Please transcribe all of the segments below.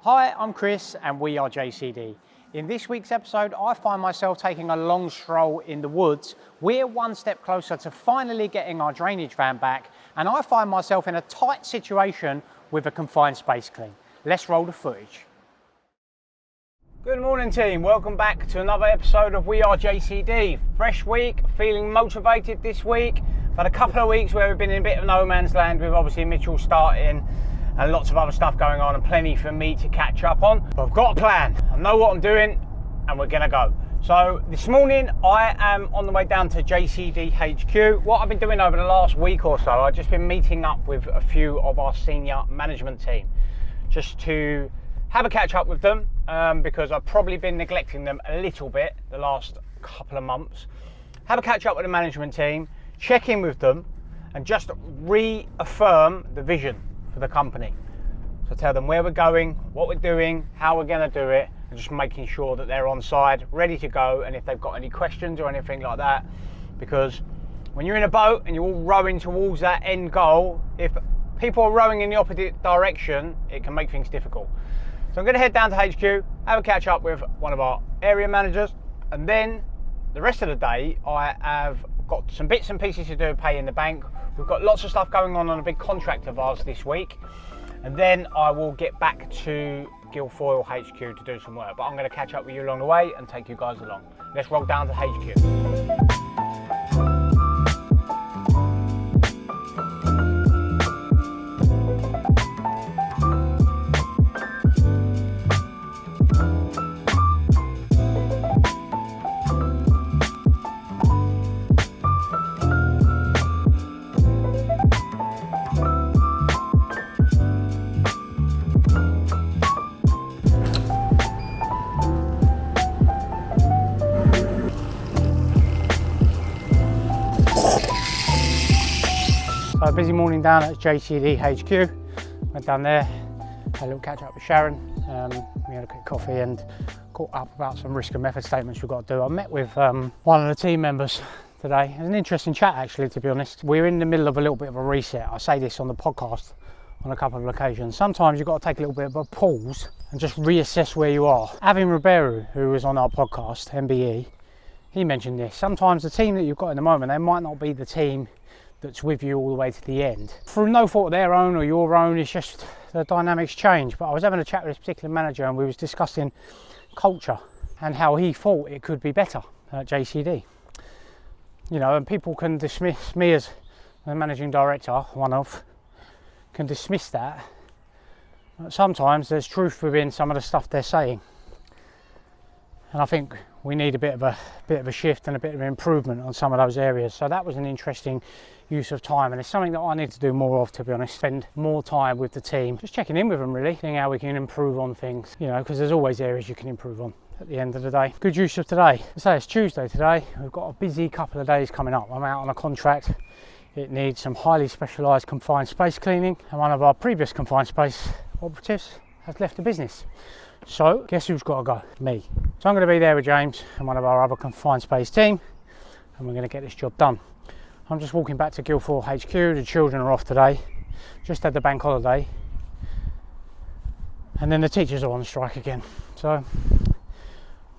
Hi, I'm Chris and we are JCD. In this week's episode, I find myself taking a long stroll in the woods. We're one step closer to finally getting our drainage van back, and I find myself in a tight situation with a confined space clean. Let's roll the footage. Good morning team, welcome back to another episode of We Are JCD. Fresh week, feeling motivated this week. Had a couple of weeks where we've been in a bit of no man's land with obviously Mitchell starting and lots of other stuff going on and plenty for me to catch up on. But I've got a plan, I know what I'm doing and we're gonna go. So this morning I am on the way down to JCD HQ. What I've been doing over the last week or so, I've just been meeting up with a few of our senior management team just to have a catch up with them because I've probably been neglecting them a little bit the last couple of months. Have a catch up with the management team, check in with them and just reaffirm the vision for the company. So tell them where we're going, what we're doing, how we're going to do it, and just making sure that they're on side, ready to go, and if they've got any questions or anything like that. Because when you're in a boat and you're all rowing towards that end goal, if people are rowing in the opposite direction, it can make things difficult. So I'm going to head down to HQ, have a catch up with one of our area managers, and then the rest of the day I have got some bits and pieces to do, pay in the bank. We've got lots of stuff going on a big contract of ours this week, and then I will get back to Guilfoyle HQ to do some work. But I'm going to catch up with you along the way and take you guys along. Let's roll down to HQ. So a busy morning down at JCD HQ. Went down there, had a little catch up with Sharon. We had a quick coffee and caught up about some risk and method statements we've got to do. I met with one of the team members today. It was an interesting chat actually, to be honest. We're in the middle of a little bit of a reset. I say this on the podcast on a couple of occasions. Sometimes you've got to take a little bit of a pause and just reassess where you are. Avin Ribeiro, who was on our podcast, MBE, he mentioned this. Sometimes the team that you've got in the moment, they might not be the team that's with you all the way to the end. Through no fault of their own or your own, it's just the dynamics change. But I was having a chat with this particular manager and we was discussing culture and how he thought it could be better at JCD. You know, and people can dismiss me as the managing director, can dismiss that. But sometimes there's truth within some of the stuff they're saying. And I think we need a bit of a shift and a bit of improvement on some of those areas. So that was an interesting use of time, and it's something that I need to do more of, to be honest. Spend more time with the team, just checking in with them really, seeing how we can improve on things, you know, because there's always areas you can improve on at the end of the day. Good use of today. I say it's Tuesday today. We've got a busy couple of days coming up. I'm out on a contract. It needs some highly specialised confined space cleaning, and one of our previous confined space operatives has left the business. So guess who's got to go? Me. So I'm going to be there with James and one of our other confined space team, and we're going to get this job done. I'm just walking back to Guilfoyle HQ. The children are off today, just had the bank holiday, and then the teachers are on strike again. So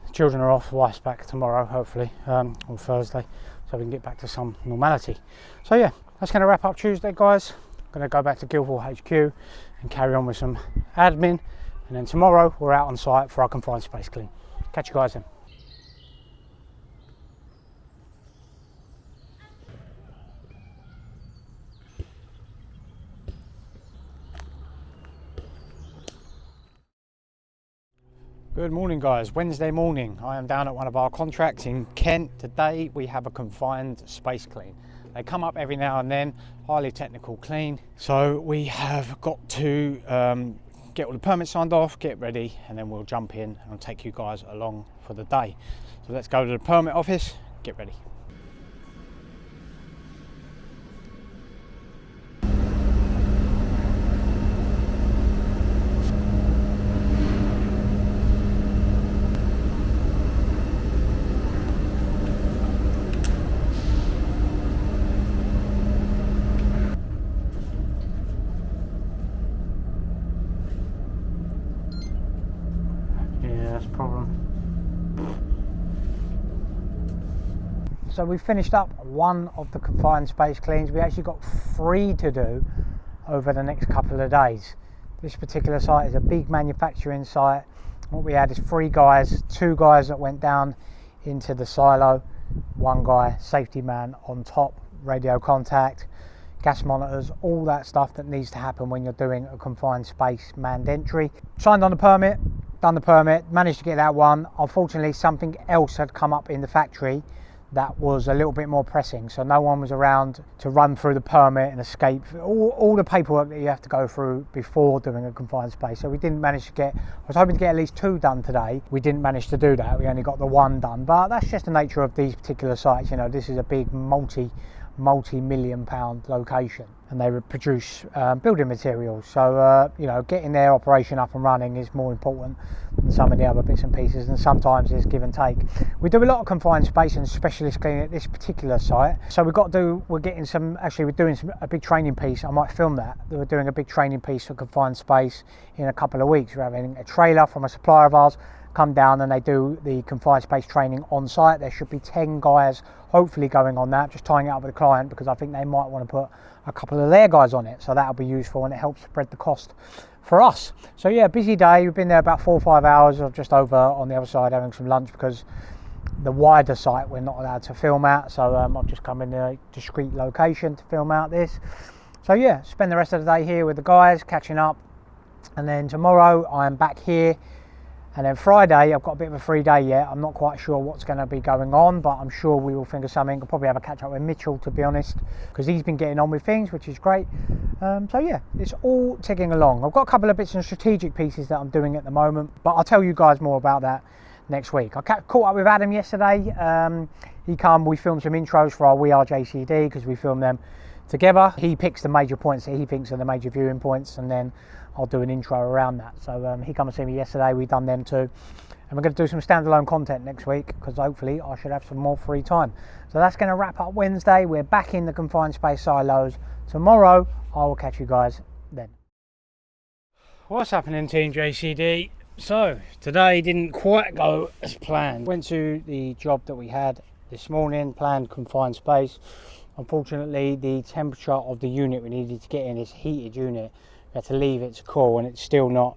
the children are off, wife's back tomorrow hopefully, or Thursday, so we can get back to some normality. So yeah, that's going to wrap up Tuesday, guys. I'm going to go back to Guilfoyle HQ and carry on with some admin, and then tomorrow we're out on site for our confined space clean. Catch you guys then. Good morning guys, Wednesday morning. I am down at one of our contracts in Kent. Today we have a confined space clean. They come up every now and then, highly technical clean. So we have got to get all the permits signed off, get ready, and then we'll jump in and take you guys along for the day. So let's go to the permit office, get ready. that's the problem. So we finished up one of the confined space cleans. We actually got 3 to do over the next couple of days. This particular site is a big manufacturing site. What we had is 3 guys, 2 guys that went down into the silo, 1 guy, safety man on top, radio contact, gas monitors, all that stuff that needs to happen when you're doing a confined space manned entry. Signed on the permit, done the permit, managed to get that one. Unfortunately, something else had come up in the factory that was a little bit more pressing, so no one was around to run through the permit and escape all the paperwork that you have to go through before doing a confined space. So we didn't manage to get, I was hoping to get at least 2 done today. We didn't manage to do that. We only got the 1 done, but that's just the nature of these particular sites. You know, this is a big multi-million pound location, and they produce building materials, so you know, getting their operation up and running is more important than some of the other bits and pieces, and sometimes there's give and take. We do a lot of confined space and specialist cleaning at this particular site, so we're doing a big training piece. I might film that. We're doing a big training piece for confined space in a couple of weeks. We're having a trailer from a supplier of ours come down and they do the confined space training on site. There should be 10 guys hopefully going on that, just tying it up with the client, because I think they might want to put a couple of their guys on it, so that'll be useful and it helps spread the cost for us. So yeah, busy day. We've been there about 4 or 5 hours. I've just over on the other side having some lunch because the wider site we're not allowed to film at, so I've just come in a discreet location to film out this. So yeah, spend the rest of the day here with the guys catching up, and then tomorrow I'm back here. And then Friday, I've got a bit of a free day yet. I'm not quite sure what's going to be going on, but I'm sure we will think of something. I'll probably have a catch up with Mitchell, to be honest, because he's been getting on with things, which is great. So yeah, it's all ticking along. I've got a couple of bits and strategic pieces that I'm doing at the moment, but I'll tell you guys more about that next week. I caught up with Adam yesterday. We filmed some intros for our We Are JCD, because we filmed them together. He picks the major points that he thinks are the major viewing points, and then I'll do an intro around that. So he came and see me yesterday, we've done them too, and we're going to do some standalone content next week, because hopefully I should have some more free time. So that's going to wrap up Wednesday. We're back in the confined space silos tomorrow. I will catch you guys then. What's happening, Team JCD? So today didn't quite go as planned. Went to the job that we had this morning, planned confined space. Unfortunately, the temperature of the unit we needed to get in is heated unit. We had to leave it to cool, and it's still not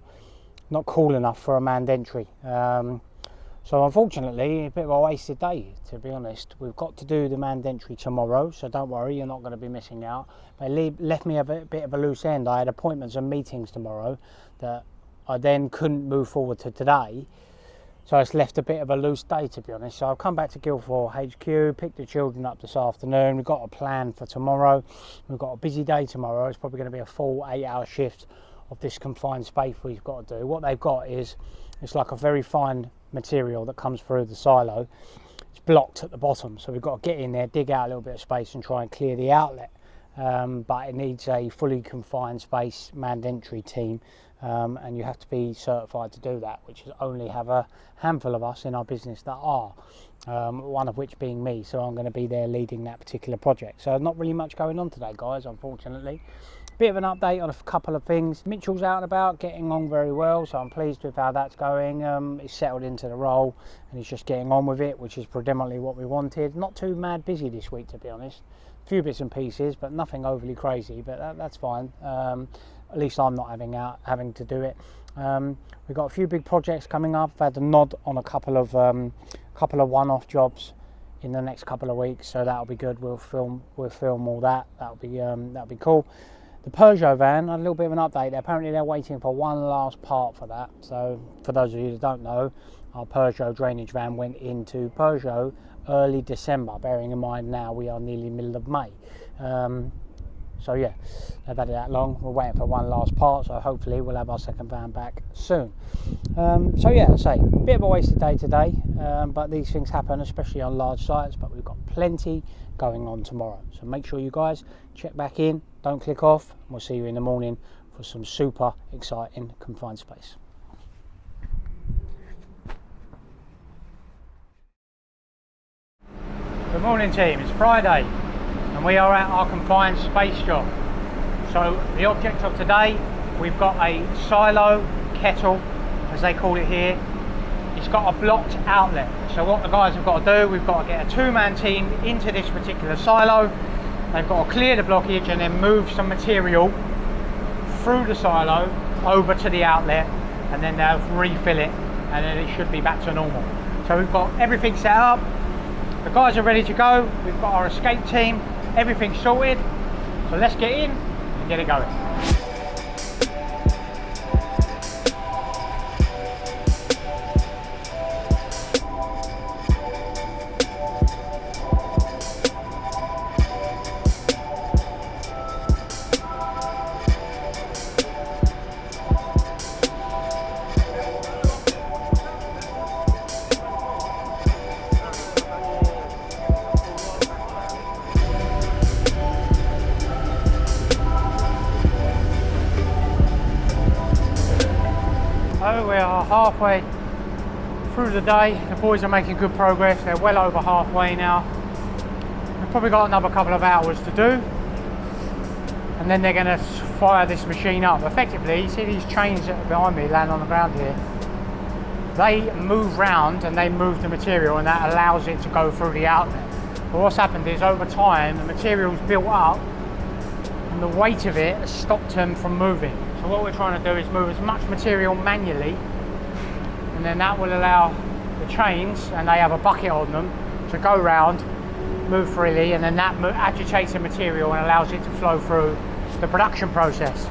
cool enough for a manned entry. So unfortunately, a bit of a wasted day, to be honest. We've got to do the manned entry tomorrow, so don't worry, you're not going to be missing out. But it left me a bit of a loose end. I had appointments and meetings tomorrow that I then couldn't move forward to today. So it's left a bit of a loose day, to be honest. So I've come back to Guildford HQ, picked the children up this afternoon. We've got a plan for tomorrow. We've got a busy day tomorrow. It's probably going to be a full 8-hour shift of this confined space we've got to do. What they've got is, it's like a very fine material that comes through the silo. It's blocked at the bottom. So we've got to get in there, dig out a little bit of space and try and clear the outlet. But it needs a fully confined space manned entry team. And you have to be certified to do that, which is only have a handful of us in our business that are, one of which being me. So I'm going to be there leading that particular project. So not really much going on today, guys, unfortunately. Bit of an update on a couple of things. Mitchell's out and about, getting on very well, so I'm pleased with how that's going. He's settled into the role and he's just getting on with it, which is predominantly what we wanted. Not too mad busy this week, to be honest. A few bits and pieces, but nothing overly crazy, but that's fine. At least I'm not having to do it. We've got a few big projects coming up. I've had a nod on a couple of one-off jobs in the next couple of weeks, so that'll be good. We'll film all that. That'll be cool. The Peugeot van, a little bit of an update. Apparently they're waiting for one last part for that. So for those of you that don't know, our Peugeot drainage van went into Peugeot early December, bearing in mind now we are nearly middle of May. So yeah, they've had it that long. We're waiting for one last part, so hopefully we'll have our second van back soon. So yeah, I'd say a bit of a wasted day today, but these things happen, especially on large sites, but we've got plenty going on tomorrow. So make sure you guys check back in, don't click off, and we'll see you in the morning for some super exciting confined space. Good morning, team. It's Friday and we are at our confined space job. So the object of today, we've got a silo kettle, as they call it here, it's got a blocked outlet. So what the guys have got to do, we've got to get a two-man team into this particular silo. They've got to clear the blockage and then move some material through the silo over to the outlet, and then they'll refill it, and then it should be back to normal. So we've got everything set up, the guys are ready to go, we've got our escape team, everything's sorted. So let's get in and get it going. So we are halfway through the day. The boys are making good progress. They're well over halfway now. We've probably got another couple of hours to do, and then they're going to fire this machine up. Effectively, you see these chains that are behind me laying on the ground here? They move round and they move the material, and that allows it to go through the outlet. But what's happened is, over time, the material's built up and the weight of it has stopped them from moving. So what we're trying to do is move as much material manually, and then that will allow the chains, and they have a bucket on them, to go round, move freely, and then that agitates the material and allows it to flow through the production process.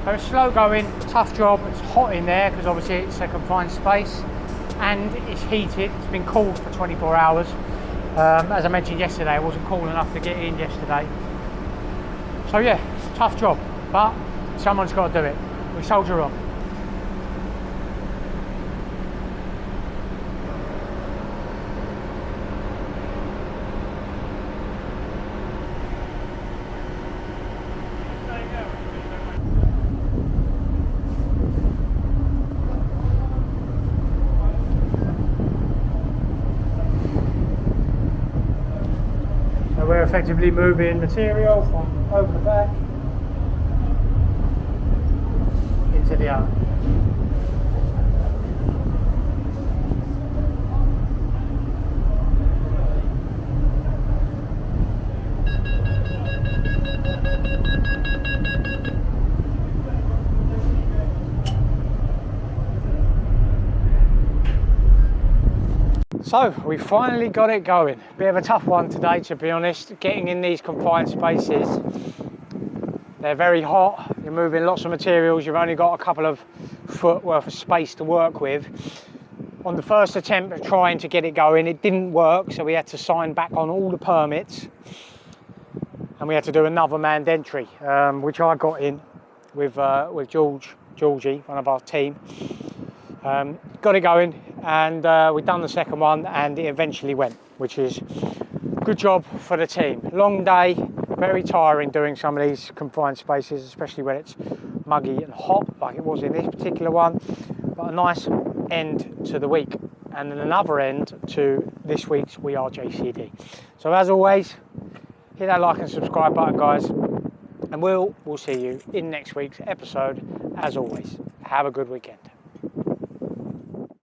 So it's slow going, tough job. It's hot in there because obviously it's a confined space, and it's heated. It's been cooled for 24 hours. As I mentioned yesterday, it wasn't cool enough to get in yesterday. So yeah, tough job, but someone's got to do it. We soldier on. So we're effectively moving material from over the back into the oven. So we finally got it going. Bit of a tough one today, to be honest, getting in these confined spaces. They're very hot, you're moving lots of materials, you've only got a couple of foot worth of space to work with. On the first attempt of trying to get it going, it didn't work, so we had to sign back on all the permits, and we had to do another manned entry, which I got in with Georgie, one of our team. Got it going, and we've done the second one, and it eventually went, which is good job for the team. Long day, very tiring doing some of these confined spaces, especially when it's muggy and hot like it was in this particular one, but a nice end to the week, and then another end to this week's We Are JCD. So as always, hit that like and subscribe button, guys, and we'll see you in next week's episode. As always, have a good weekend.